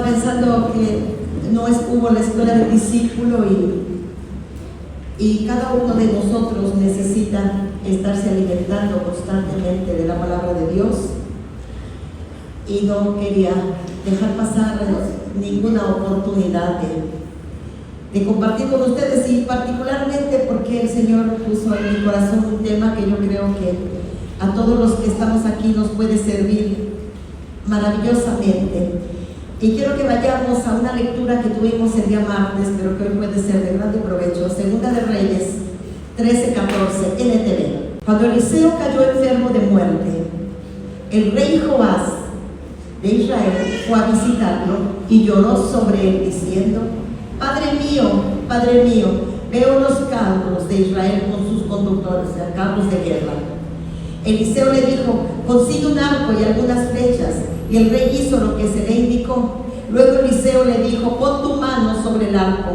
pensando que hubo la escuela del discípulo y cada uno de nosotros necesita estarse alimentando constantemente de la palabra de Dios, y no quería dejar pasar ninguna oportunidad de compartir con ustedes, y particularmente porque el Señor puso en mi corazón un tema que yo creo que a todos los que estamos aquí nos puede servir maravillosamente. Y quiero que vayamos a una lectura que tuvimos el día martes, pero que hoy puede ser de grande provecho. Segunda de Reyes 13:14, NTV. Cuando Eliseo cayó enfermo de muerte, el rey Joás de Israel fue a visitarlo y lloró sobre él diciendo: Padre mío, veo los carros de Israel con sus conductores, carros de guerra. Eliseo le dijo: consigue un arco y algunas flechas. Y el rey hizo lo que se le indicó. Luego Eliseo le dijo: pon tu mano sobre el arco.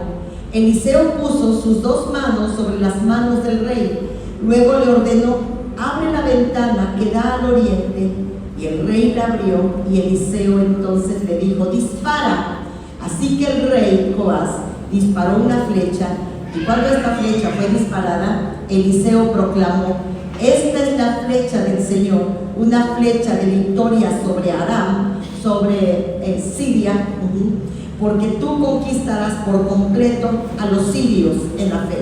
Eliseo puso sus dos manos sobre las manos del rey. Luego le ordenó: abre la ventana que da al oriente. Y el rey la abrió, y Eliseo entonces le dijo: dispara. Así que el rey Joás disparó una flecha, y cuando esta flecha fue disparada, Eliseo proclamó: esta es la flecha del Señor, una flecha de victoria sobre Aram, sobre Siria, porque tú conquistarás por completo a los sirios en la fe.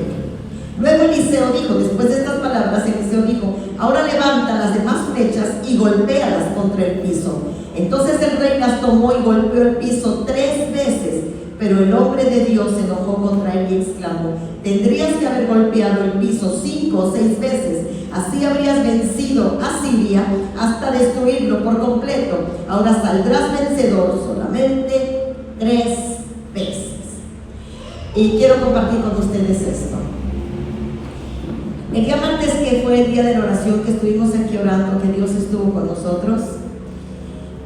Luego Eliseo dijo, después de estas palabras, Eliseo dijo: ahora levanta las demás flechas y golpéalas contra el piso. Entonces el rey las tomó y golpeó el piso 3 veces. Pero el hombre de Dios se enojó contra él y exclamó: tendrías que haber golpeado el piso 5 o 6 veces, así habrías vencido a Siria hasta destruirlo por completo. Ahora saldrás vencedor solamente 3 veces. Y quiero compartir con ustedes esto. El día martes, que fue el día de la oración, que estuvimos aquí orando, que Dios estuvo con nosotros,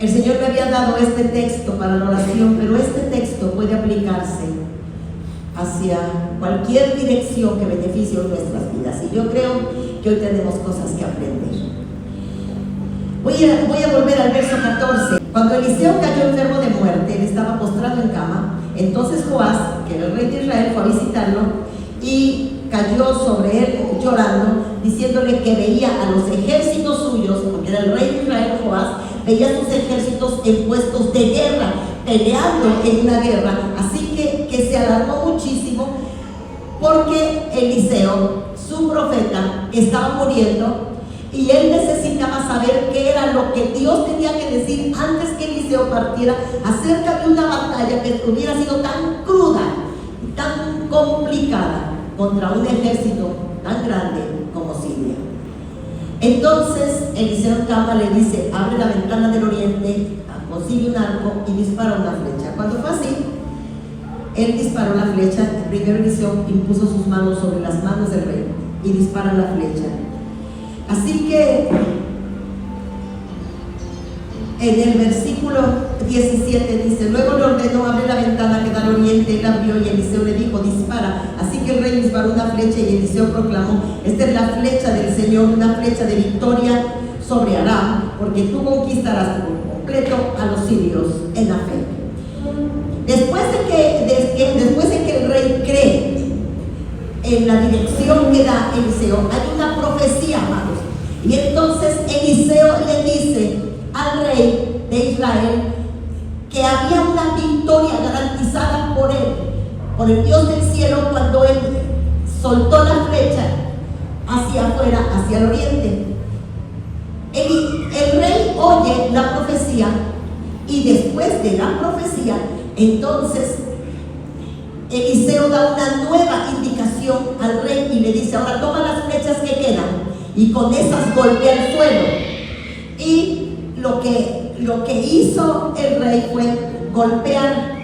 el Señor me había dado este texto para la oración, pero este texto puede aplicarse hacia cualquier dirección que beneficie nuestras vidas, y yo creo que hoy tenemos cosas que aprender. Voy a volver al verso 14. Cuando Eliseo cayó enfermo de muerte, él estaba postrado en cama. Entonces Joás, que era el rey de Israel, fue a visitarlo y cayó sobre él llorando, diciéndole que veía a los ejércitos suyos, porque era el rey de Israel, Joás, veía sus ejércitos en puestos de guerra, peleando en una guerra. Así que se alarmó muchísimo, porque Eliseo, su profeta, estaba muriendo, y él necesitaba saber qué era lo que Dios tenía que decir antes que Eliseo partiera, acerca de una batalla que hubiera sido tan cruda y tan complicada contra un ejército tan grande como Siria. Entonces Eliseo en cama le dice: abre la ventana del oriente, consigue un arco y dispara una flecha. Cuando fue así, él disparó la flecha. Primero Eliseo impuso sus manos sobre las manos del rey y dispara la flecha. Así que en el versículo 17 dice: luego le ordenó: abre la ventana que da al oriente. Él abrió y Eliseo le dijo: dispara. Así que el rey disparó una flecha, y Eliseo proclamó: esta es la flecha del Señor, una flecha de victoria sobre Aram, porque tú conquistarás por completo a los sirios en la fe. Después de que el rey cree en la dirección que da Eliseo, hay una profecía, amados. Y entonces Eliseo le dice al rey de Israel que había una victoria garantizada por él, por el Dios del cielo, cuando él soltó la flecha hacia afuera, hacia el oriente. El rey oye la profecía, y después de la profecía, entonces Eliseo da una nueva indicación al rey y le dice: ahora toma las flechas que quedan y con esas golpea el suelo. Y lo que hizo el rey fue golpear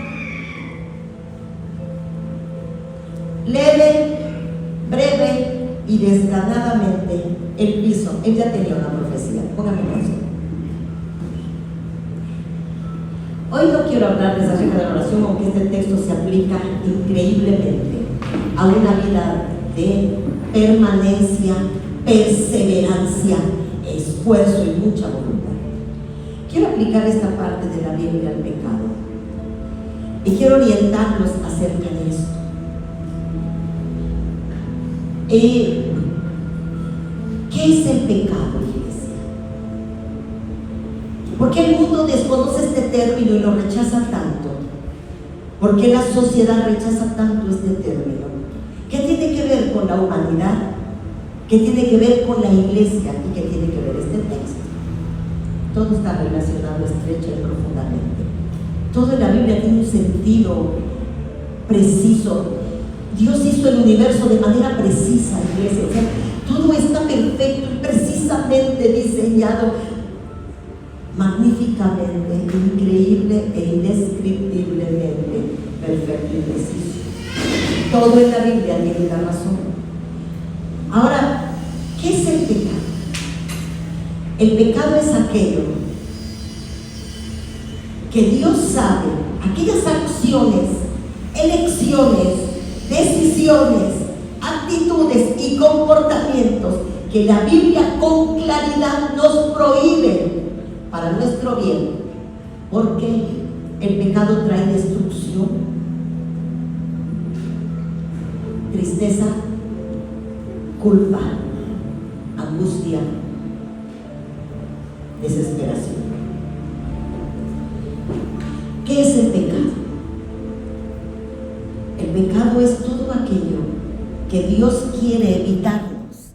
leve, breve y desganadamente el piso. Él ya tenía una profecía. Póngame atención. Hoy no quiero hablarles acerca de la oración, aunque este texto se aplica increíblemente a una vida de permanencia, perseverancia, esfuerzo y mucha voluntad. Quiero aplicar esta parte de la Biblia al pecado. Y quiero orientarlos acerca de esto. ¿Qué es el pecado, iglesia? ¿Por qué el mundo desconoce este término y lo rechaza tanto? ¿Por qué la sociedad rechaza tanto este término? ¿Qué tiene que ver con la humanidad? ¿Qué tiene que ver con la iglesia? ¿Y qué tiene que ver este texto? Todo está relacionado estrecha y profundamente. Todo en la Biblia tiene un sentido preciso. Dios hizo el universo de manera precisa, iglesia. O sea, todo está perfecto y precisamente diseñado, magníficamente, increíble e indescriptiblemente perfecto y preciso. Todo en la Biblia tiene la razón. Ahora, ¿qué es el pecado? El pecado es aquello que Dios sabe, aquellas acciones, elecciones, decisiones, actitudes y comportamientos que la Biblia con claridad nos prohíbe para nuestro bien, porque el pecado trae destrucción, tristeza, culpa, angustia, desesperación. ¿Qué es el pecado? El pecado es todo aquello que Dios quiere evitarnos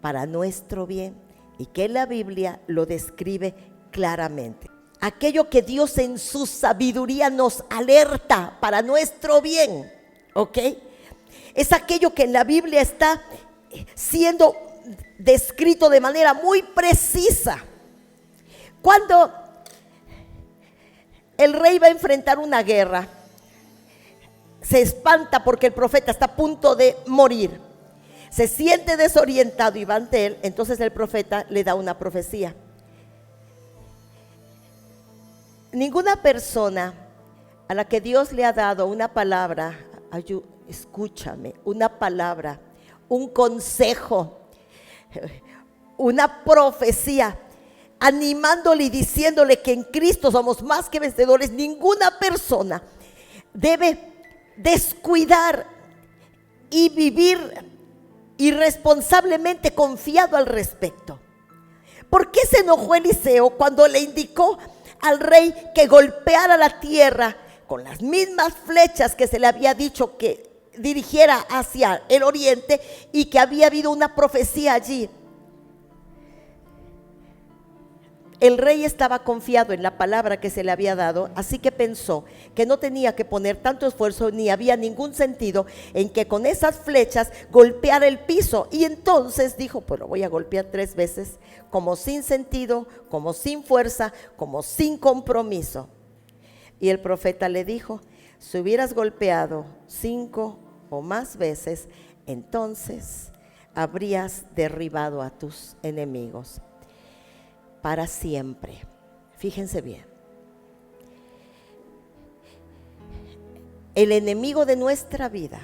para nuestro bien y que la Biblia lo describe claramente. Aquello que Dios en su sabiduría nos alerta para nuestro bien, ¿ok? Es aquello que en la Biblia está siendo descrito de manera muy precisa. Cuando el rey va a enfrentar una guerra, se espanta porque el profeta está a punto de morir, se siente desorientado y va ante él. Entonces el profeta le da una profecía. Ninguna persona a la que Dios le ha dado una palabra, escúchame, una palabra, un consejo, una profecía, animándole y diciéndole que en Cristo somos más que vencedores, ninguna persona debe descuidar y vivir irresponsablemente confiado al respecto. ¿Por qué se enojó Eliseo cuando le indicó al rey que golpeara la tierra con las mismas flechas que se le había dicho que dirigiera hacia el oriente y que había habido una profecía allí? El rey estaba confiado en la palabra que se le había dado, así que pensó que no tenía que poner tanto esfuerzo ni había ningún sentido en que con esas flechas golpeara el piso. Y entonces dijo, pues lo voy a golpear 3 veces, como sin sentido, como sin fuerza, como sin compromiso. Y el profeta le dijo, si hubieras golpeado 5 o más veces, entonces habrías derribado a tus enemigos para siempre. Fíjense bien. El enemigo de nuestra vida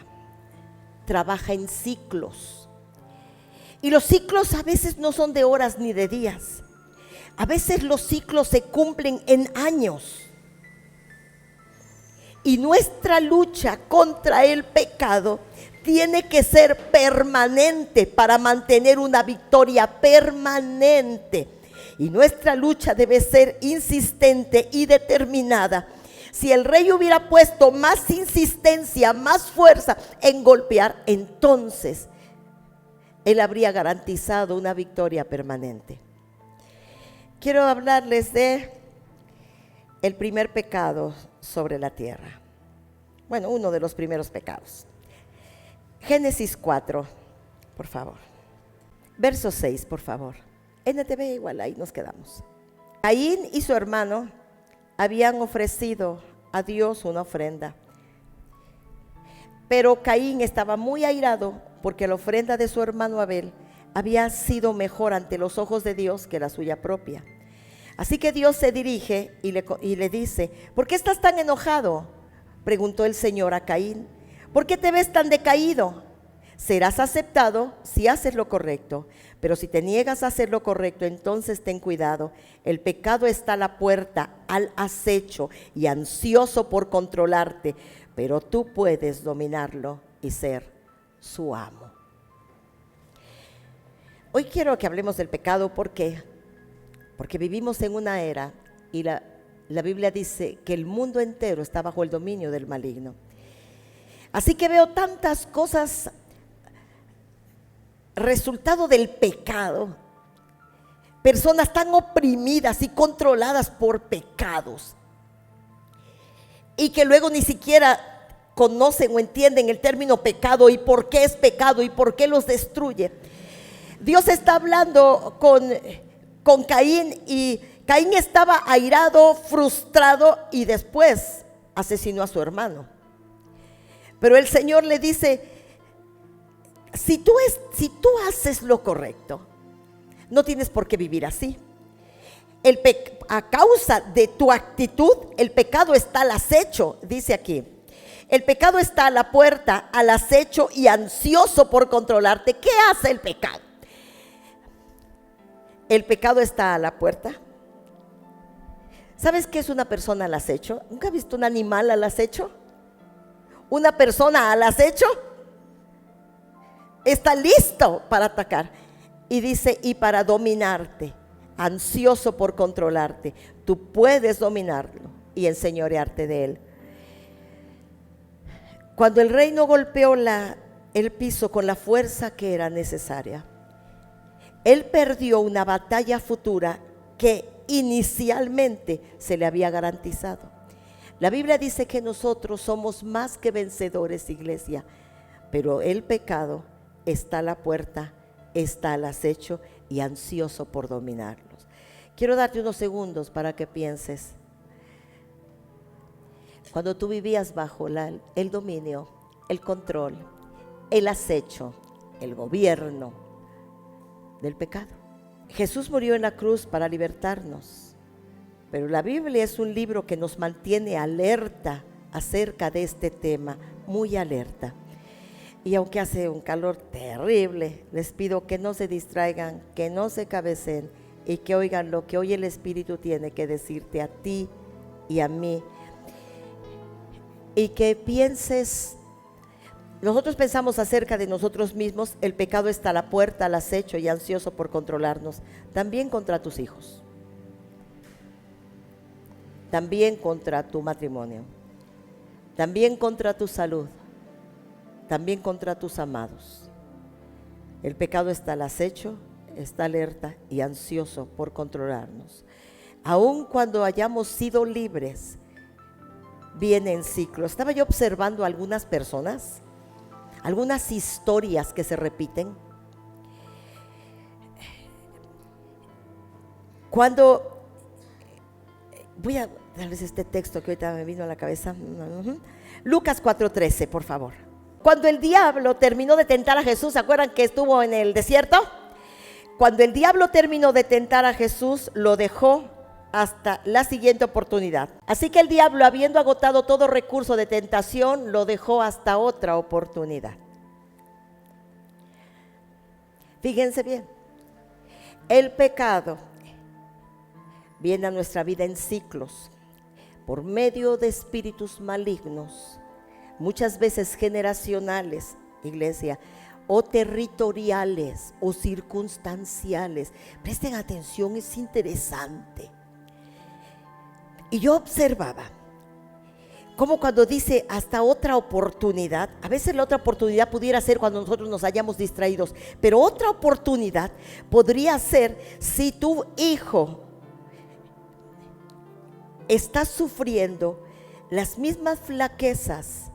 trabaja en ciclos. Y los ciclos a veces no son de horas ni de días. A veces los ciclos se cumplen en años. Y nuestra lucha contra el pecado tiene que ser permanente para mantener una victoria permanente. Y nuestra lucha debe ser insistente y determinada. Si el rey hubiera puesto más insistencia, más fuerza en golpear, entonces él habría garantizado una victoria permanente. Quiero hablarles de el primer pecado sobre la tierra. Bueno, uno de los primeros pecados. Génesis 4, por favor. Verso 6, por favor. NTV igual, ahí nos quedamos. Caín y su hermano habían ofrecido a Dios una ofrenda. Pero Caín estaba muy airado porque la ofrenda de su hermano Abel había sido mejor ante los ojos de Dios que la suya propia. Así que Dios se dirige y le dice, ¿por qué estás tan enojado?, preguntó el Señor a Caín. ¿Por qué te ves tan decaído? Serás aceptado si haces lo correcto, pero si te niegas a hacer lo correcto, entonces ten cuidado. El pecado está a la puerta, al acecho y ansioso por controlarte, pero tú puedes dominarlo y ser su amo. Hoy quiero que hablemos del pecado. ¿Por qué? Porque vivimos en una era y la Biblia dice que el mundo entero está bajo el dominio del maligno. Así que veo tantas cosas resultado del pecado, personas tan oprimidas y controladas por pecados, y que luego ni siquiera conocen o entienden el término pecado y por qué es pecado y por qué los destruye. Dios está hablando con Caín, y Caín estaba airado, frustrado, y después asesinó a su hermano. Pero el Señor le dice: si tú haces lo correcto, no tienes por qué vivir así. A causa de tu actitud, el pecado está al acecho, dice aquí. El pecado está a la puerta, al acecho y ansioso por controlarte. ¿Qué hace el pecado? El pecado está a la puerta. ¿Sabes qué es una persona al acecho? ¿Nunca has visto un animal al acecho? Una persona al acecho está listo para atacar. Y dice: y para dominarte, ansioso por controlarte. Tú puedes dominarlo y enseñorearte de él. Cuando el rey no golpeó el piso con la fuerza que era necesaria, él perdió una batalla futura que inicialmente se le había garantizado. La Biblia dice que nosotros somos más que vencedores, iglesia, pero el pecado está a la puerta, está al acecho y ansioso por dominarlos. Quiero darte unos segundos para que pienses. Cuando tú vivías bajo el dominio, el control, el acecho, el gobierno del pecado. Jesús murió en la cruz para libertarnos, pero la Biblia es un libro que nos mantiene alerta acerca de este tema, muy alerta. Y aunque hace un calor terrible, les pido que no se distraigan, que no se cabeceen y que oigan lo que hoy el Espíritu tiene que decirte a ti y a mí. Y que pienses, nosotros pensamos acerca de nosotros mismos: el pecado está a la puerta, al acecho y ansioso por controlarnos. También contra tus hijos, también contra tu matrimonio, también contra tu salud, también contra tus amados. El pecado está al acecho, está alerta y ansioso por controlarnos. Aun cuando hayamos sido libres, viene en ciclo. Estaba yo observando a algunas personas, algunas historias que se repiten. Cuando voy a darles este texto que ahorita me vino a la cabeza. Lucas 4:13, por favor. Cuando el diablo terminó de tentar a Jesús, ¿se acuerdan que estuvo en el desierto? Cuando el diablo terminó de tentar a Jesús, lo dejó hasta la siguiente oportunidad. Así que el diablo, habiendo agotado todo recurso de tentación, lo dejó hasta otra oportunidad. Fíjense bien, el pecado viene a nuestra vida en ciclos, por medio de espíritus malignos, muchas veces generacionales, iglesia, o territoriales o circunstanciales. Presten atención, es interesante. Y yo observaba como cuando dice hasta otra oportunidad, a veces la otra oportunidad pudiera ser cuando nosotros nos hayamos distraídos, pero otra oportunidad podría ser si tu hijo está sufriendo las mismas flaquezas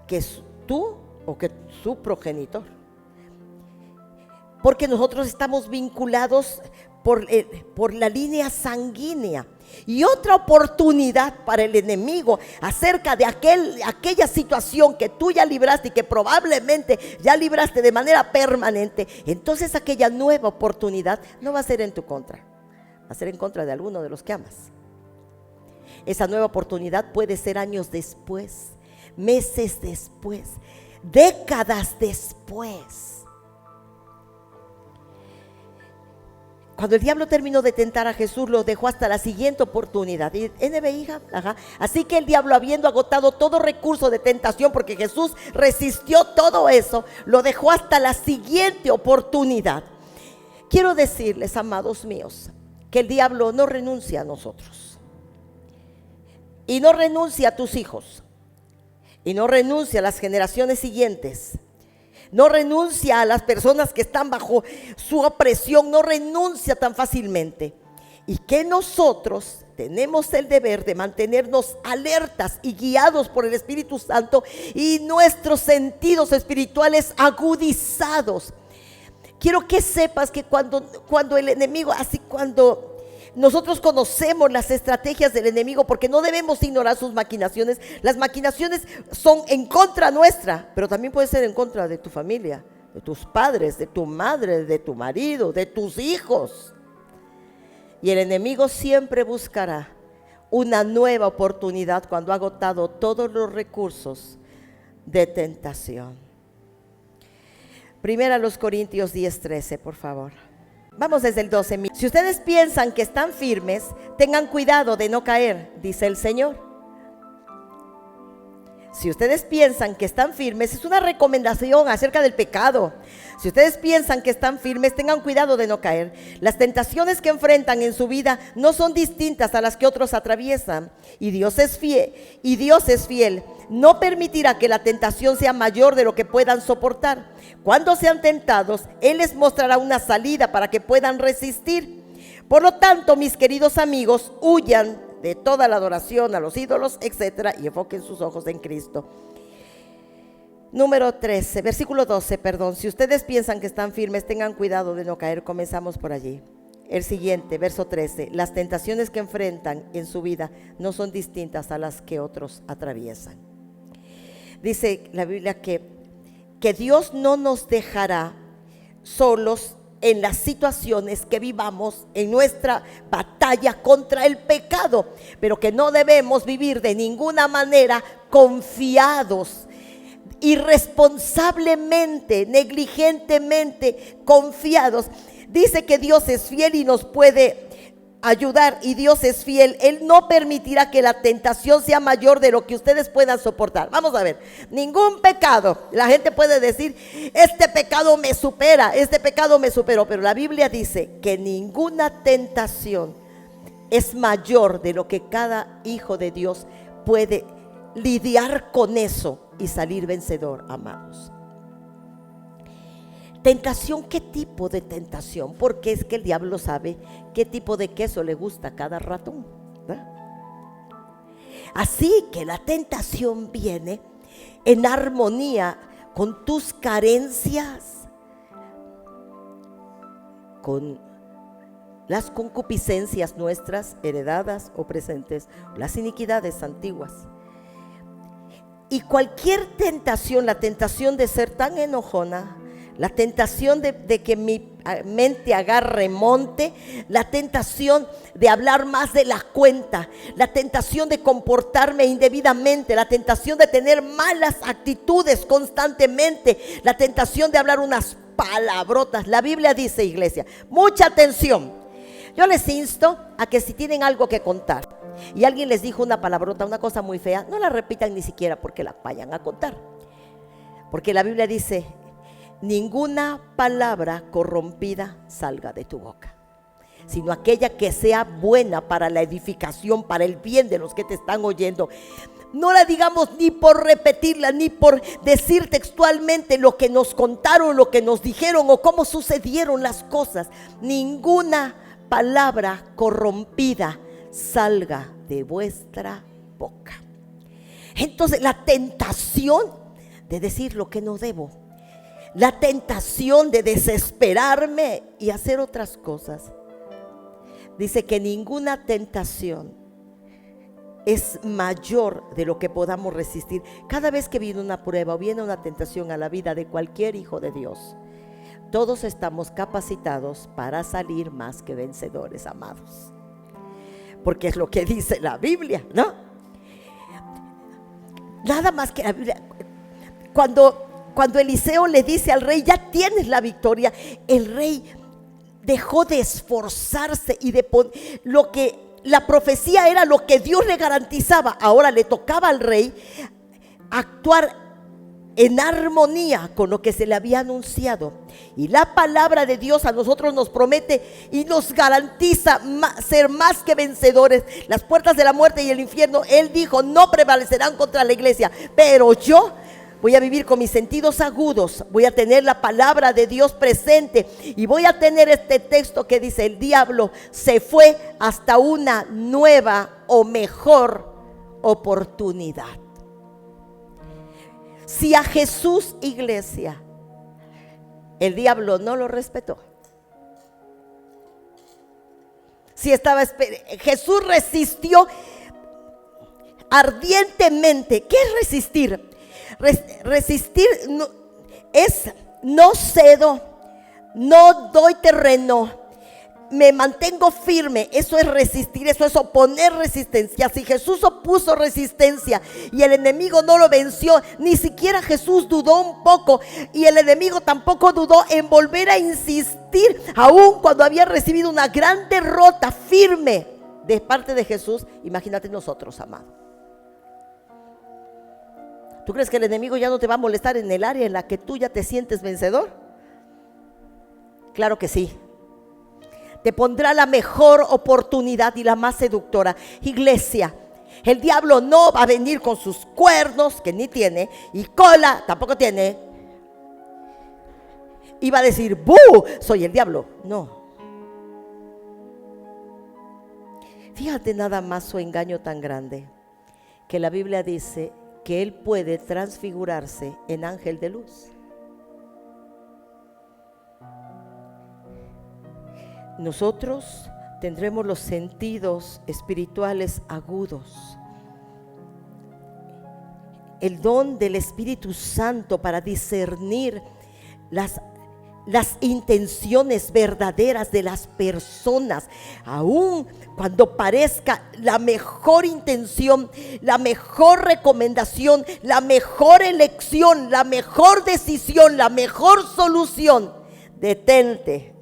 que tú o que su progenitor, porque nosotros estamos vinculados por la línea sanguínea. Y otra oportunidad para el enemigo acerca de aquella situación que tú ya libraste y que probablemente ya libraste de manera permanente, entonces aquella nueva oportunidad no va a ser en tu contra, va a ser en contra de alguno de los que amas. Esa nueva oportunidad puede ser años después, meses después, décadas después, cuando el diablo terminó de tentar a Jesús, lo dejó hasta la siguiente oportunidad. Y NB, hija, ajá. Así que el diablo, habiendo agotado todo recurso de tentación, porque Jesús resistió todo eso, lo dejó hasta la siguiente oportunidad. Quiero decirles, amados míos, que el diablo no renuncia a nosotros, y no renuncia a tus hijos, y no renuncia a las generaciones siguientes. No renuncia a las personas que están bajo su opresión, no renuncia tan fácilmente. Y que nosotros tenemos el deber de mantenernos alertas y guiados por el Espíritu Santo y nuestros sentidos espirituales agudizados. Quiero que sepas que cuando el enemigo, así cuando nosotros conocemos las estrategias del enemigo, porque no debemos ignorar sus maquinaciones. Las maquinaciones son en contra nuestra, pero también puede ser en contra de tu familia, de tus padres, de tu madre, de tu marido, de tus hijos. Y el enemigo siempre buscará una nueva oportunidad cuando ha agotado todos los recursos de tentación. Primera a los Corintios 10:13, por favor. Vamos desde el 12. Si ustedes piensan que están firmes, tengan cuidado de no caer, dice el Señor. Si ustedes piensan que están firmes, es una recomendación acerca del pecado. Si ustedes piensan que están firmes, tengan cuidado de no caer. Las tentaciones que enfrentan en su vida no son distintas a las que otros atraviesan. Y Dios es fiel. No permitirá que la tentación sea mayor de lo que puedan soportar. Cuando sean tentados, Él les mostrará una salida para que puedan resistir. Por lo tanto, mis queridos amigos, huyan de toda la adoración a los ídolos, etcétera, y enfoquen sus ojos en Cristo. Versículo 12, perdón. Si ustedes piensan que están firmes, tengan cuidado de no caer. Comenzamos por allí. El siguiente, verso 13. Las tentaciones que enfrentan en su vida no son distintas a las que otros atraviesan. Dice la Biblia que Dios no nos dejará solos en las situaciones que vivamos en nuestra batalla contra el pecado, pero que no debemos vivir de ninguna manera confiados, irresponsablemente, negligentemente confiados. Dice que Dios es fiel y nos puede ayudar, y Dios es fiel. Él no permitirá que la tentación sea mayor de lo que ustedes puedan soportar. Vamos a ver, ningún pecado, la gente puede decir, este pecado me supera, este pecado me superó, pero la Biblia dice que ninguna tentación es mayor de lo que cada hijo de Dios puede lidiar con eso y salir vencedor, amados. Tentación, ¿qué tipo de tentación? Porque es que el diablo sabe qué tipo de queso le gusta a cada ratón, ¿verdad? Así que la tentación viene en armonía con tus carencias, con las concupiscencias nuestras, heredadas o presentes, las iniquidades antiguas. Y cualquier tentación, la tentación de ser tan enojona, la tentación de que mi mente agarre monte, la tentación de hablar más de la cuenta, la tentación de comportarme indebidamente, la tentación de tener malas actitudes constantemente, la tentación de hablar unas palabrotas. La Biblia dice, iglesia, mucha atención. Yo les insto a que si tienen algo que contar y alguien les dijo una palabrota, una cosa muy fea, no la repitan ni siquiera porque la vayan a contar. Porque la Biblia dice, ninguna palabra corrompida salga de tu boca, sino aquella que sea buena para la edificación, para el bien de los que te están oyendo. No la digamos ni por repetirla, ni por decir textualmente lo que nos contaron, lo que nos dijeron o cómo sucedieron las cosas. Ninguna palabra corrompida salga de vuestra boca. Entonces la tentación de decir lo que no debo, la tentación de desesperarme y hacer otras cosas. Dice que ninguna tentación es mayor de lo que podamos resistir. Cada vez que viene una prueba o viene una tentación a la vida de cualquier hijo de Dios, todos estamos capacitados para salir más que vencedores, amados. Porque es lo que dice la Biblia, ¿no? Nada más que la Biblia. Cuando cuando Eliseo le dice al rey, ya tienes la victoria, el rey dejó de esforzarse y de lo que la profecía era lo que Dios le garantizaba. Ahora le tocaba al rey actuar en armonía con lo que se le había anunciado. Y la palabra de Dios a nosotros nos promete y nos garantiza ser más que vencedores. Las puertas de la muerte y el infierno, Él dijo, no prevalecerán contra la iglesia. Pero yo voy a vivir con mis sentidos agudos, voy a tener la palabra de Dios presente y voy a tener este texto que dice: el diablo se fue hasta una nueva o mejor oportunidad. Si a Jesús, iglesia, el diablo no lo respetó, si estaba, Jesús resistió ardientemente. ¿Qué es resistir? Resistir es no cedo, no doy terreno, me mantengo firme. Eso es resistir, eso es oponer resistencia. Si Jesús opuso resistencia y el enemigo no lo venció, ni siquiera Jesús dudó un poco, y el enemigo tampoco dudó en volver a insistir, aun cuando había recibido una gran derrota firme de parte de Jesús. Imagínate nosotros, amado. ¿Tú crees que el enemigo ya no te va a molestar en el área en la que tú ya te sientes vencedor? Claro que sí. Te pondrá la mejor oportunidad y la más seductora. Iglesia, el diablo no va a venir con sus cuernos, que ni tiene, y cola, tampoco tiene, y va a decir: ¡bu! Soy el diablo. No. Fíjate nada más su engaño tan grande, que la Biblia dice que él puede transfigurarse en ángel de luz. Nosotros tendremos los sentidos espirituales agudos, el don del Espíritu Santo para discernir las intenciones verdaderas de las personas, aun cuando parezca la mejor intención, la mejor recomendación, la mejor elección, la mejor decisión, la mejor solución. Detente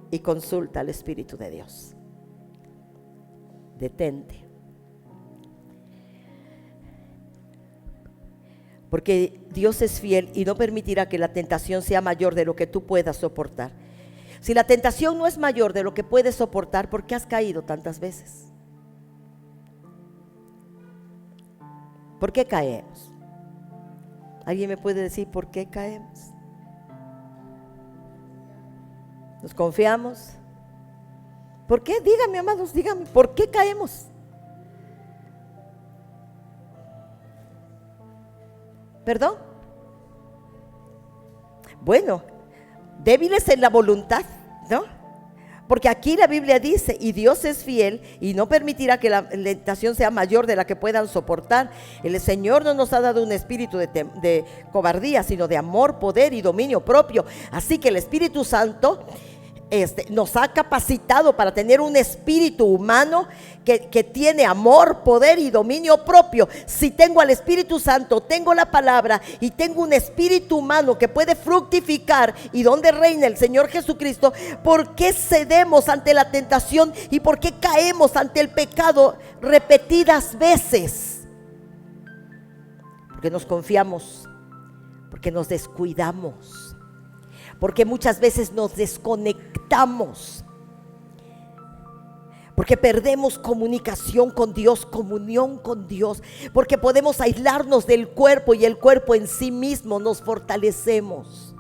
y consulta al Espíritu de Dios. Detente. Porque Dios es fiel y no permitirá que la tentación sea mayor de lo que tú puedas soportar. Si la tentación no es mayor de lo que puedes soportar, ¿por qué has caído tantas veces? ¿Por qué caemos? ¿Alguien me puede decir por qué caemos? ¿Nos confiamos? ¿Por qué? Dígame, amados, dígame, ¿por qué caemos? ¿Perdón? Bueno, débiles en la voluntad, ¿no? Porque aquí la Biblia dice: y Dios es fiel y no permitirá que la tentación sea mayor de la que puedan soportar. El Señor no nos ha dado un espíritu de cobardía, sino de amor, poder y dominio propio. Así que el Espíritu Santo nos ha capacitado para tener un espíritu humano que tiene amor, poder y dominio propio. Si tengo al Espíritu Santo, tengo la palabra y tengo un espíritu humano que puede fructificar, y donde reina el Señor Jesucristo, ¿por qué cedemos ante la tentación y por qué caemos ante el pecado repetidas veces? Porque nos confiamos, porque nos descuidamos, porque muchas veces nos desconectamos, porque perdemos comunicación con Dios, comunión con Dios, porque podemos aislarnos del cuerpo y el cuerpo en sí mismo nos fortalecemos.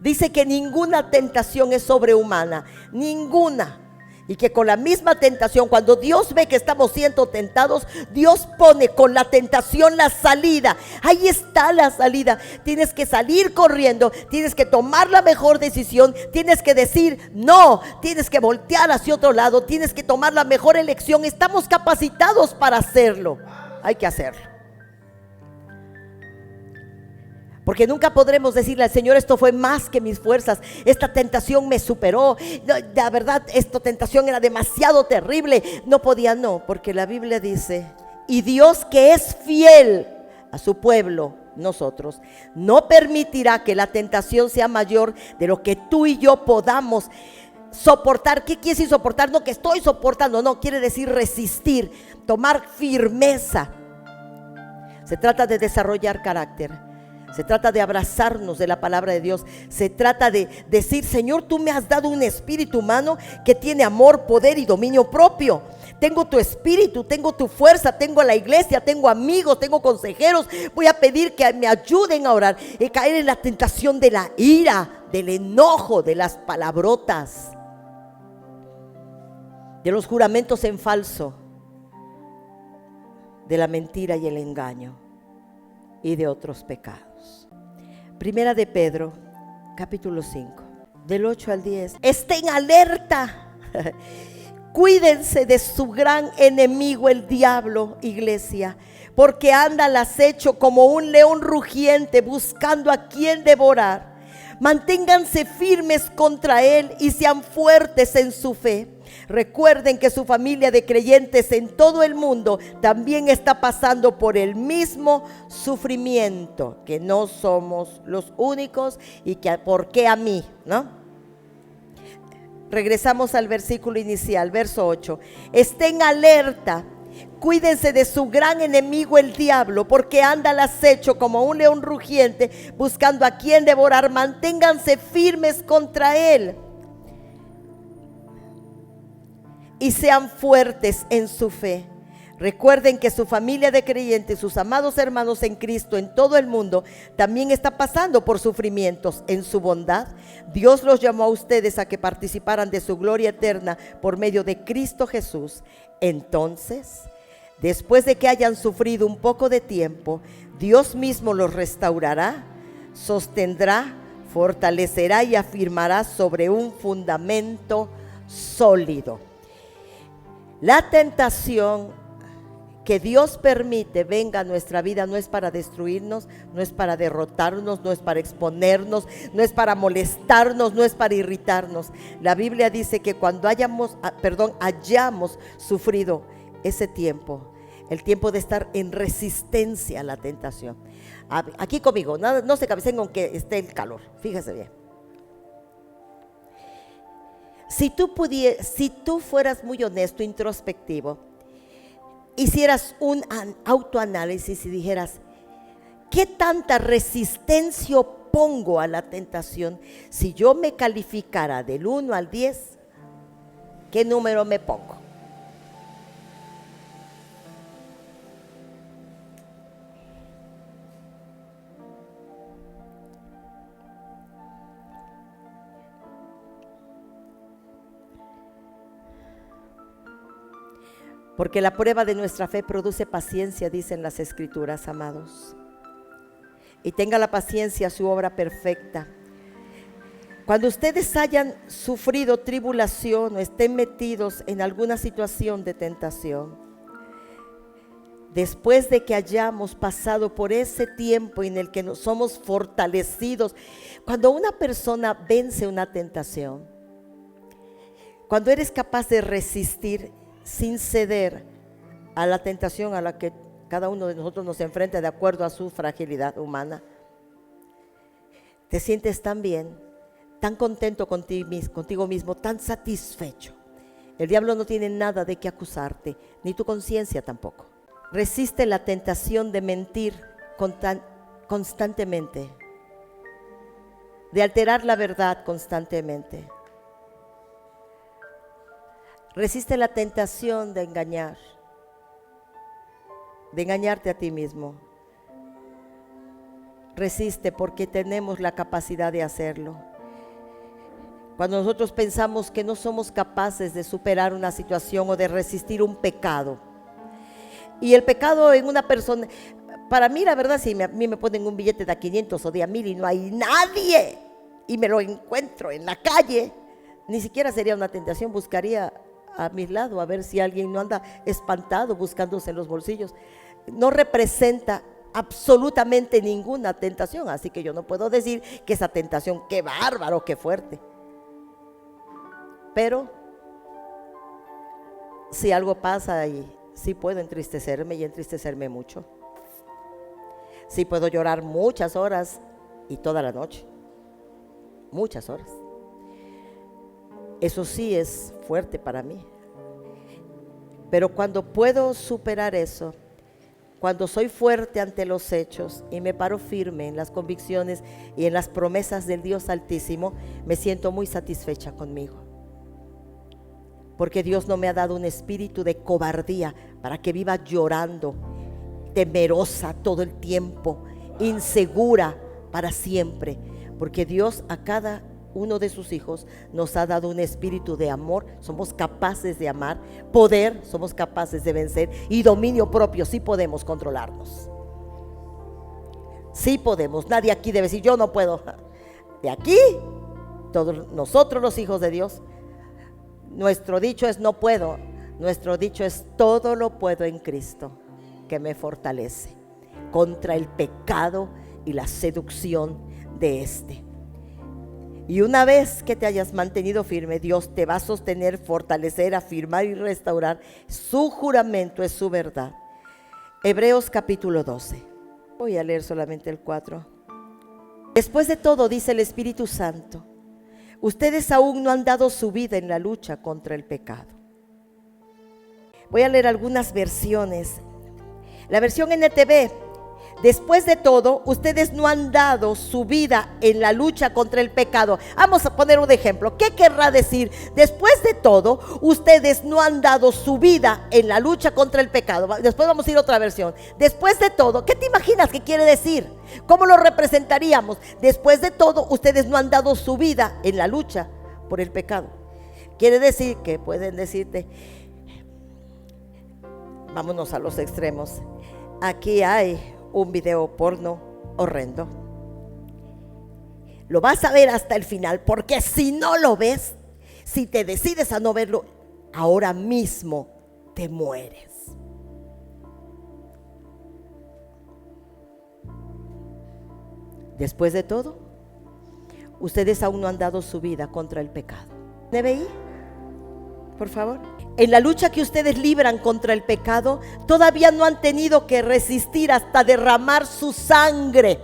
Dice que ninguna tentación es sobrehumana, ninguna. Y que con la misma tentación, cuando Dios ve que estamos siendo tentados, Dios pone con la tentación la salida. Ahí está la salida. Tienes que salir corriendo, tienes que tomar la mejor decisión, tienes que decir no, tienes que voltear hacia otro lado, tienes que tomar la mejor elección. Estamos capacitados para hacerlo. Hay que hacerlo. Porque nunca podremos decirle al Señor: esto fue más que mis fuerzas, esta tentación me superó, la verdad, esta tentación era demasiado terrible, no podía. No, porque la Biblia dice: y Dios, que es fiel a su pueblo, nosotros, no permitirá que la tentación sea mayor de lo que tú y yo podamos soportar. ¿Qué quiere decir soportar? No que estoy soportando, no, quiere decir resistir, tomar firmeza. Se trata de desarrollar carácter. Se trata de abrazarnos de la palabra de Dios. Se trata de decir: Señor, tú me has dado un espíritu humano que tiene amor, poder y dominio propio. Tengo tu espíritu, tengo tu fuerza, tengo la iglesia, tengo amigos, tengo consejeros. Voy a pedir que me ayuden a orar y caer en la tentación de la ira, del enojo, de las palabrotas, de los juramentos en falso, de la mentira y el engaño y de otros pecados. Primera de Pedro, capítulo 5, del 8 al 10. Estén alerta. Cuídense de su gran enemigo, el diablo, iglesia, porque anda al acecho como un león rugiente buscando a quien devorar. Manténganse firmes contra él y sean fuertes en su fe. Recuerden que su familia de creyentes en todo el mundo también está pasando por el mismo sufrimiento, que no somos los únicos y que ¿por qué a mí? ¿No? Regresamos al versículo inicial, verso 8. Estén alerta, cuídense de su gran enemigo el diablo, porque anda al acecho como un león rugiente buscando a quien devorar. Manténganse firmes contra él y sean fuertes en su fe. Recuerden que su familia de creyentes, sus amados hermanos en Cristo en todo el mundo, también está pasando por sufrimientos. En su bondad, Dios los llamó a ustedes a que participaran de su gloria eterna por medio de Cristo Jesús. Entonces, después de que hayan sufrido un poco de tiempo, Dios mismo los restaurará, sostendrá, fortalecerá y afirmará sobre un fundamento sólido. La tentación que Dios permite venga a nuestra vida no es para destruirnos, no es para derrotarnos, no es para exponernos, no es para molestarnos, no es para irritarnos. La Biblia dice que cuando hayamos sufrido ese tiempo, el tiempo de estar en resistencia a la tentación. Aquí conmigo, no se cabecen aunque esté el calor, fíjese bien. Si tú fueras muy honesto, introspectivo, hicieras un autoanálisis y dijeras: ¿qué tanta resistencia opongo a la tentación? Si yo me calificara del 1 al 10, ¿qué número me pongo? Porque la prueba de nuestra fe produce paciencia, dicen las Escrituras, amados. Y tenga la paciencia su obra perfecta. Cuando ustedes hayan sufrido tribulación o estén metidos en alguna situación de tentación, después de que hayamos pasado por ese tiempo en el que nos somos fortalecidos, cuando una persona vence una tentación, cuando eres capaz de resistir sin ceder a la tentación a la que cada uno de nosotros nos enfrenta de acuerdo a su fragilidad humana, te sientes tan bien, tan contento contigo mismo, tan satisfecho. El diablo no tiene nada de qué acusarte, ni tu conciencia tampoco. Resiste la tentación de mentir constantemente, de alterar la verdad constantemente. Resiste la tentación de engañarte a ti mismo. Resiste, porque tenemos la capacidad de hacerlo. Cuando nosotros pensamos que no somos capaces de superar una situación o de resistir un pecado, y el pecado en una persona, para mí la verdad, si a mí me ponen un billete de a 500 o de a 1000 y no hay nadie, y me lo encuentro en la calle, ni siquiera sería una tentación, buscaría a mi lado a ver si alguien no anda espantado buscándose en los bolsillos. No representa absolutamente ninguna tentación, así que yo no puedo decir que esa tentación, qué bárbaro, qué fuerte. Pero si algo pasa ahí, sí puedo entristecerme y entristecerme mucho. Sí, puedo llorar muchas horas y toda la noche, muchas horas. Eso sí es fuerte para mí. Pero cuando puedo superar eso, cuando soy fuerte ante los hechos y me paro firme en las convicciones y en las promesas del Dios Altísimo, me siento muy satisfecha conmigo. Porque Dios no me ha dado un espíritu de cobardía para que viva llorando, temerosa todo el tiempo, insegura para siempre. Porque Dios a cada uno de sus hijos nos ha dado un espíritu de amor. Somos capaces de amar, poder, somos capaces de vencer, y dominio propio. Sí podemos controlarnos, sí podemos. Nadie aquí debe decir yo no puedo. De aquí, todos nosotros los hijos de Dios, nuestro dicho es no puedo, nuestro dicho es todo lo puedo en Cristo que me fortalece, contra el pecado y la seducción de este. Y una vez que te hayas mantenido firme, Dios te va a sostener, fortalecer, afirmar y restaurar. Su juramento es su verdad. Hebreos capítulo 12. Voy a leer solamente el 4. Después de todo, dice el Espíritu Santo, ustedes aún no han dado su vida en la lucha contra el pecado. Voy a leer algunas versiones. La versión NTV: después de todo, ustedes no han dado su vida en la lucha contra el pecado. Vamos a poner un ejemplo. ¿Qué querrá decir? Después de todo, ustedes no han dado su vida en la lucha contra el pecado. Después vamos a ir a otra versión. Después de todo, ¿qué te imaginas que quiere decir? ¿Cómo lo representaríamos? Después de todo, ustedes no han dado su vida en la lucha por el pecado. Quiere decir que pueden decirte, vámonos a los extremos. Aquí hay un video porno horrendo. Lo vas a ver hasta el final, porque si no lo ves, si te decides a no verlo, ahora mismo te mueres. Después de todo, ustedes aún no han dado su vida contra el pecado. ¿NBI? Por favor. En la lucha que ustedes libran contra el pecado, todavía no han tenido que resistir hasta derramar su sangre.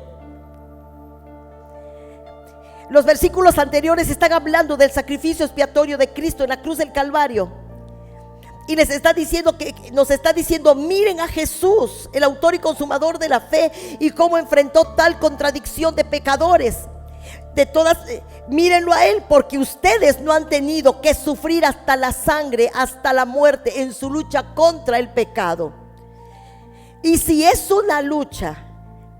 Los versículos anteriores están hablando del sacrificio expiatorio de Cristo en la cruz del Calvario. Y les está diciendo nos está diciendo, miren a Jesús, el autor y consumador de la fe, y cómo enfrentó tal contradicción de pecadores. De todas, mírenlo a Él, porque ustedes no han tenido que sufrir hasta la sangre, hasta la muerte en su lucha contra el pecado. Y si es una lucha,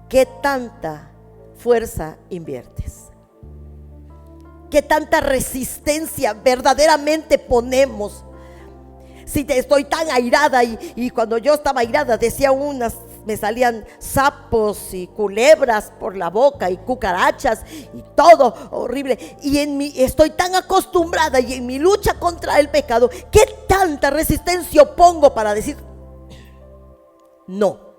¿qué tanta fuerza inviertes? ¿Qué tanta resistencia verdaderamente ponemos? Si estoy tan airada, y cuando yo estaba airada decía me salían sapos y culebras por la boca y cucarachas y todo horrible, y estoy tan acostumbrada, y en mi lucha contra el pecado, ¿qué tanta resistencia pongo para decir no?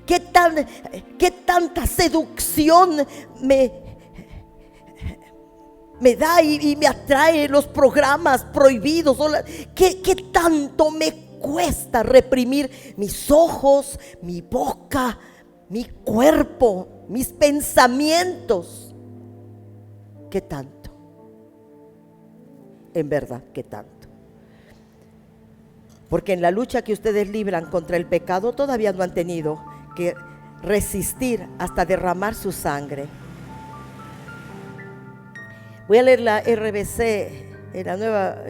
¿Qué tanta seducción me da y me atrae los programas prohibidos? ¿Qué tanto me cuesta reprimir mis ojos, mi boca, mi cuerpo, mis pensamientos? ¿Qué tanto? En verdad, ¿qué tanto? Porque en la lucha que ustedes libran contra el pecado, todavía no han tenido que resistir hasta derramar su sangre. Voy a leer la RBC, la nueva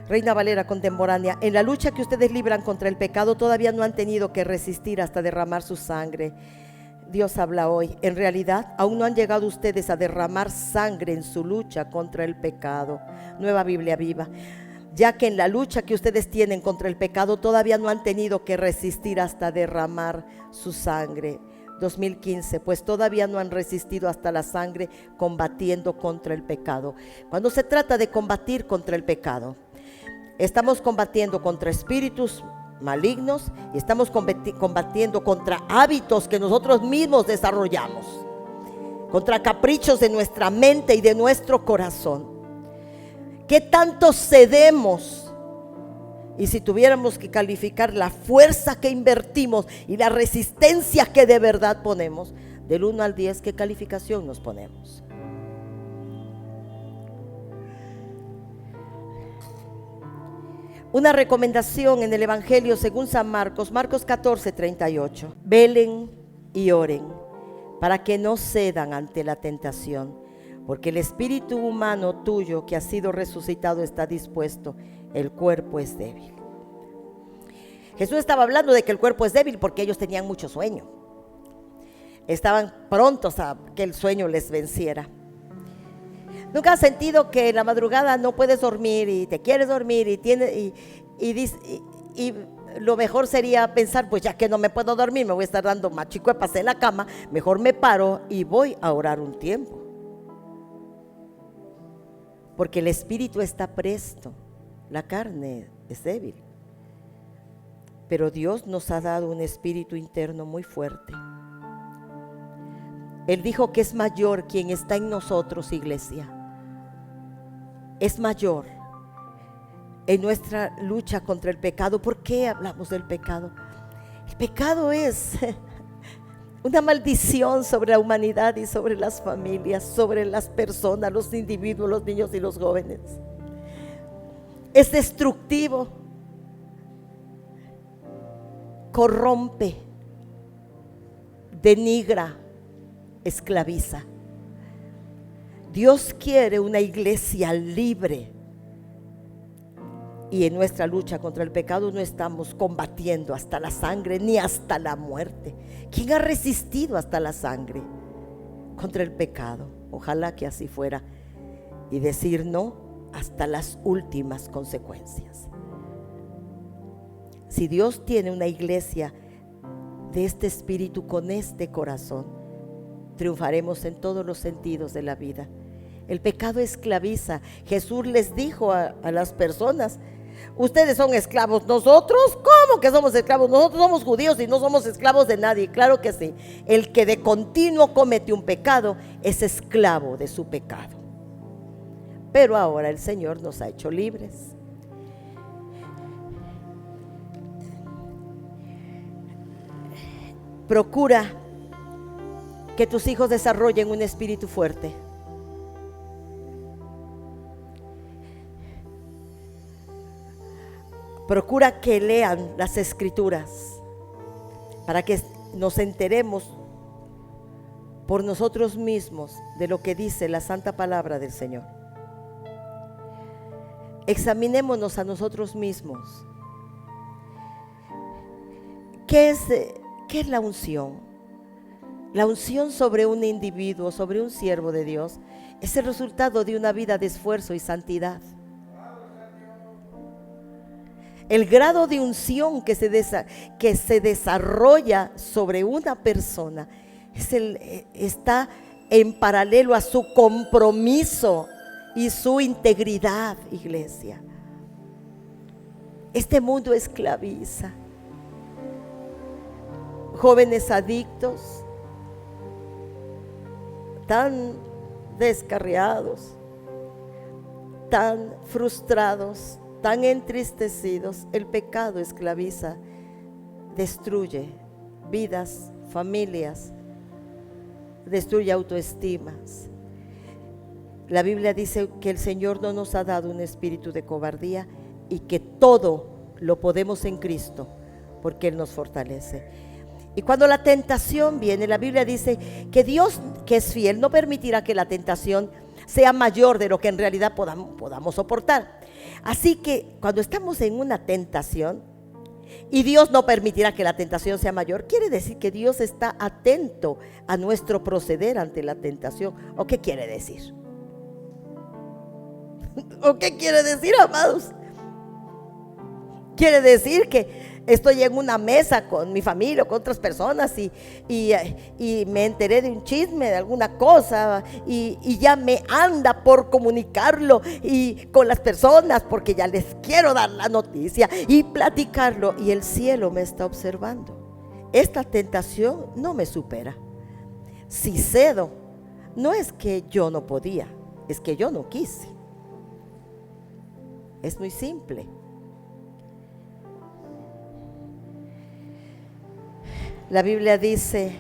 Reina Valera contemporánea. En la lucha que ustedes libran contra el pecado, todavía no han tenido que resistir hasta derramar su sangre. Dios habla hoy. En realidad, aún no han llegado ustedes a derramar sangre en su lucha contra el pecado. Nueva Biblia Viva. Ya que en la lucha que ustedes tienen contra el pecado, todavía no han tenido que resistir hasta derramar su sangre. 2015, pues todavía no han resistido hasta la sangre combatiendo contra el pecado. Cuando se trata de combatir contra el pecado, estamos combatiendo contra espíritus malignos y estamos combatiendo contra hábitos que nosotros mismos desarrollamos, contra caprichos de nuestra mente y de nuestro corazón. ¿Qué tanto cedemos Y si tuviéramos que calificar la fuerza que invertimos y la resistencia que de verdad ponemos, del 1 al 10, ¿qué calificación nos ponemos? Una recomendación en el Evangelio según San Marcos, Marcos 14, 38. Velen y oren para que no cedan ante la tentación, porque el espíritu humano tuyo que ha sido resucitado está dispuesto, el cuerpo es débil. Jesús estaba hablando de que el cuerpo es débil porque ellos tenían mucho sueño. Estaban prontos a que el sueño les venciera. ¿Nunca has sentido que en la madrugada no puedes dormir y te quieres dormir y lo mejor sería pensar, pues ya que no me puedo dormir, me voy a estar dando machicuepas en la cama, mejor me paro y voy a orar un tiempo? Porque el espíritu está presto, la carne es débil. Pero Dios nos ha dado un espíritu interno muy fuerte. Él dijo que es mayor quien está en nosotros, iglesia. Es mayor en nuestra lucha contra el pecado. ¿Por qué hablamos del pecado? El pecado es una maldición sobre la humanidad y sobre las familias, sobre las personas, los individuos, los niños y los jóvenes. Es destructivo, corrompe, denigra, esclaviza. Dios quiere una iglesia libre. Y en nuestra lucha contra el pecado no estamos combatiendo hasta la sangre ni hasta la muerte. ¿Quién ha resistido hasta la sangre contra el pecado? Ojalá que así fuera. Y decir no hasta las últimas consecuencias. Si Dios tiene una iglesia de este espíritu con este corazón, triunfaremos en todos los sentidos de la vida. El pecado esclaviza. Jesús les dijo a las personas: ustedes son esclavos. ¿Nosotros? ¿Cómo que somos esclavos? Nosotros somos judíos y no somos esclavos de nadie. Claro que sí. El que de continuo comete un pecado es esclavo de su pecado. Pero ahora el Señor nos ha hecho libres. Procura que tus hijos desarrollen un espíritu fuerte. Procura que lean las escrituras para que nos enteremos por nosotros mismos de lo que dice la santa palabra del Señor. Examinémonos a nosotros mismos. ¿Qué es la unción? La unción sobre un individuo, sobre un siervo de Dios, es el resultado de una vida de esfuerzo y santidad. El grado de unción que se desarrolla sobre una persona está en paralelo a su compromiso y su integridad, iglesia. Este mundo esclaviza. Jóvenes adictos, tan descarriados, tan frustrados, tan entristecidos. El pecado esclaviza, destruye vidas, familias, destruye autoestimas. La Biblia dice que el Señor no nos ha dado un espíritu de cobardía y que todo lo podemos en Cristo, porque Él nos fortalece. Y cuando la tentación viene, la Biblia dice que Dios, que es fiel, no permitirá que la tentación sea mayor de lo que en realidad podamos soportar. Así que cuando estamos en una tentación y Dios no permitirá que la tentación sea mayor, quiere decir que Dios está atento a nuestro proceder ante la tentación. ¿O qué quiere decir? ¿O qué quiere decir, amados? Quiere decir que estoy en una mesa con mi familia o con otras personas y me enteré de un chisme, de alguna cosa, y ya me anda por comunicarlo y con las personas porque ya les quiero dar la noticia y platicarlo, y el cielo me está observando. Esta tentación no me supera. Si cedo, no es que yo no podía, es que yo no quise. Es muy simple. La Biblia dice,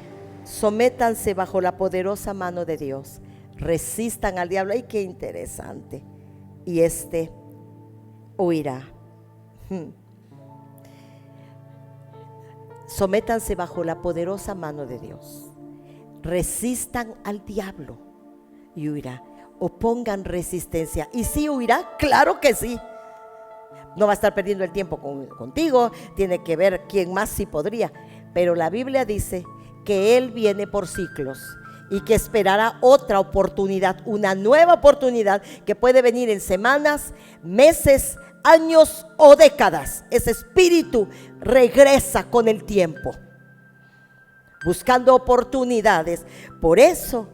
sométanse bajo la poderosa mano de Dios, resistan al diablo. ¡Ay, qué interesante! Y este huirá. Sométanse bajo la poderosa mano de Dios, resistan al diablo y huirá. Opongan resistencia. ¿Y sí huirá? Claro que sí. No va a estar perdiendo el tiempo contigo, tiene que ver quién más sí podría. Pero la Biblia dice que Él viene por ciclos y que esperará otra oportunidad, una nueva oportunidad que puede venir en semanas, meses, años o décadas. Ese espíritu regresa con el tiempo, buscando oportunidades. Por eso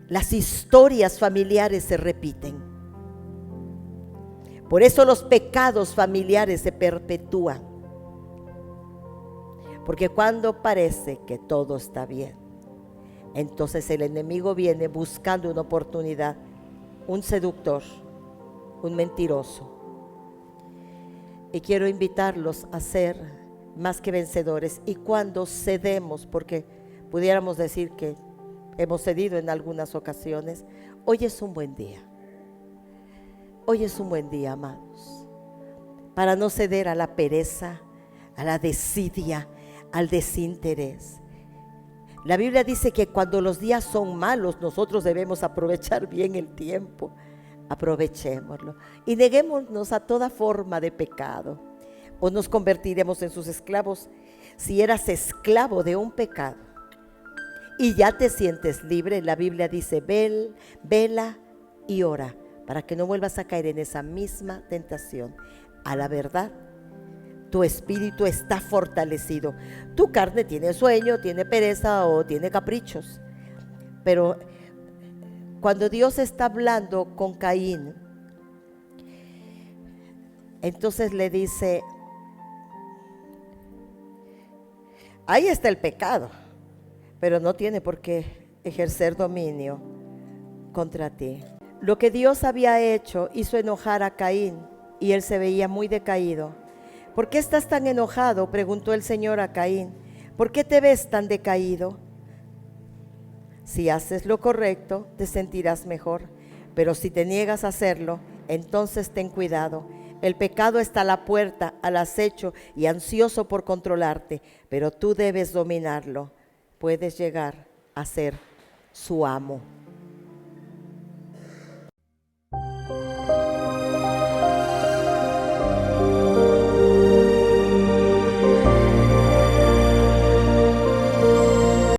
las historias familiares se repiten. Por eso los pecados familiares se perpetúan. Porque cuando parece que todo está bien, entonces el enemigo viene buscando una oportunidad, un seductor, un mentiroso. Y quiero invitarlos a ser más que vencedores. Y cuando cedemos, porque pudiéramos decir que hemos cedido en algunas ocasiones, hoy es un buen día. Hoy es un buen día, amados, para no ceder a la pereza, a la desidia, al desinterés. La Biblia dice que cuando los días son malos, nosotros debemos aprovechar bien el tiempo. Aprovechémoslo y neguémonos a toda forma de pecado, o nos convertiremos en sus esclavos. Si eras esclavo de un pecado y ya te sientes libre, la Biblia dice, vela y ora para que no vuelvas a caer en esa misma tentación. A la verdad, tu espíritu está fortalecido. Tu carne tiene sueño, tiene pereza o tiene caprichos. Pero cuando Dios está hablando con Caín, entonces le dice, ahí está el pecado, pero no tiene por qué ejercer dominio contra ti. Lo que Dios había hecho hizo enojar a Caín y él se veía muy decaído. ¿Por qué estás tan enojado?, preguntó el Señor a Caín. ¿Por qué te ves tan decaído? Si haces lo correcto, te sentirás mejor, pero si te niegas a hacerlo, entonces ten cuidado. El pecado está a la puerta, al acecho y ansioso por controlarte, pero tú debes dominarlo. Puedes llegar a ser su amo.